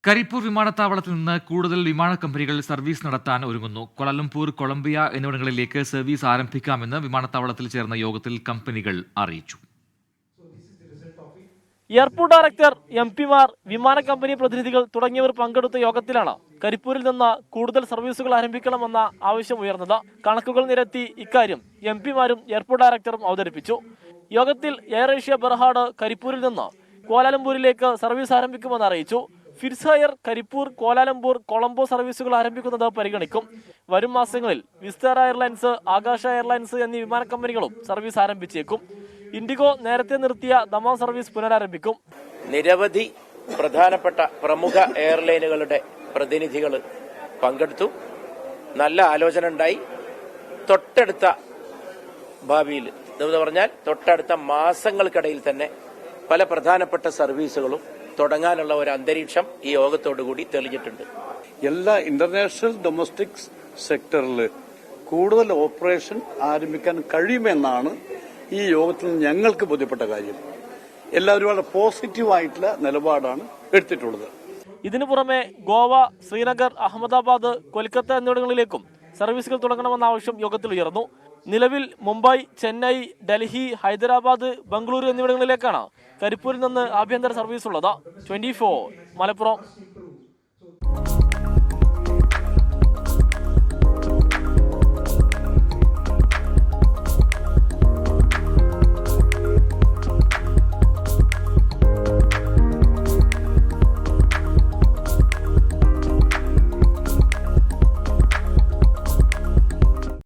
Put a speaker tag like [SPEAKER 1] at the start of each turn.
[SPEAKER 1] കരിപ്പൂർ വിമാനത്താവളത്തിൽ നിന്ന് കൂടുതൽ വിമാന കമ്പനികൾ സർവീസ് നടത്താൻ ഒരുങ്ങുന്നു. ക്വാലലംപൂർ, കൊളംബിയ എന്നിവിടങ്ങളിലേക്ക് സർവീസ് ആരംഭിക്കാമെന്ന് വിമാനത്താവളത്തിൽ ചേർന്ന യോഗത്തിൽ കമ്പനികൾ അറിയിച്ചു.
[SPEAKER 2] എയർപോർട്ട് ഡയറക്ടർ, എംപിമാർ, വിമാന കമ്പനി പ്രതിനിധികൾ തുടങ്ങിയവർ പങ്കെടുത്ത യോഗത്തിലാണ് കരിപ്പൂരിൽ നിന്ന് കൂടുതൽ സർവീസുകൾ ആരംഭിക്കണമെന്ന ആവശ്യം ഉയർന്നത്. കണക്കുകൾ നിരത്തി ഇക്കാര്യം എംപിമാരും എയർപോർട്ട് ഡയറക്ടറും അവതരിപ്പിച്ചു. യോഗത്തിൽ എയർ ഏഷ്യ ബെർഹാഡ് കരിപ്പൂരിൽ നിന്ന് ക്വാലാലംപൂരിലേക്ക് സർവീസ് ആരംഭിക്കുമെന്ന് അറിയിച്ചു. ഫിർസെയർ കരിപ്പൂർ, ക്വാലാലംപൂർ, കൊളംബോ സർവീസുകൾ ആരംഭിക്കുന്നത് പരിഗണിക്കും. വരും മാസങ്ങളിൽ വിസ്താര എയർലൈൻസ്, ആകാശ എയർലൈൻസ് എന്നീ വിമാന കമ്പനികളും സർവീസ് ആരംഭിച്ചേക്കും. ഇൻഡിഗോ നേരത്തെ നിർത്തിയ ദമാം സർവീസ് പുനരാരംഭിക്കും.
[SPEAKER 3] നിരവധി പ്രധാനപ്പെട്ട പ്രമുഖ എയർലൈനുകളുടെ പ്രതിനിധികൾ പങ്കെടുത്തു. നല്ല ആലോചന ഉണ്ടായി. തൊട്ടടുത്ത ഭാവിയിൽ എന്ന് പറഞ്ഞാൽ തൊട്ടടുത്ത മാസങ്ങൾക്കിടയിൽ തന്നെ പല പ്രധാനപ്പെട്ട സർവീസുകളും തുടങ്ങാനുള്ള ഒരു അന്തരീക്ഷം ഈ യോഗത്തോടുകൂടി തെളിഞ്ഞിട്ടുണ്ട്.
[SPEAKER 4] എല്ലാ ഇന്റർനാഷണൽ ഡൊമസ്റ്റിക് സെക്ടറിൽ കൂടുതൽ ഓപ്പറേഷൻ ആരംഭിക്കാൻ കഴിയുമെന്നാണ് ഈ യോഗത്തിൽ ഞങ്ങൾക്ക് ബോധ്യപ്പെട്ട കാര്യം. എല്ലാവരും വളരെ പോസിറ്റീവായിട്ടുള്ള നിലപാടാണ് എടുത്തിട്ടുള്ളത്.
[SPEAKER 2] ഇതിനു പുറമെ ഗോവ, ശ്രീനഗർ, അഹമ്മദാബാദ്, കൊൽക്കത്ത എന്നിവിടങ്ങളിലേക്കും സർവീസുകൾ തുടങ്ങണമെന്ന ആവശ്യം യോഗത്തിൽ ഉയർന്നു. നിലവിൽ മുംബൈ, ചെന്നൈ, ഡൽഹി, ഹൈദരാബാദ്, ബംഗളൂരു എന്നിവിടങ്ങളിലേക്കാണ് കരിപ്പൂരിൽ നിന്ന് ആഭ്യന്തര സർവീസ് ഉള്ളത്. 24 മലപ്പുറം.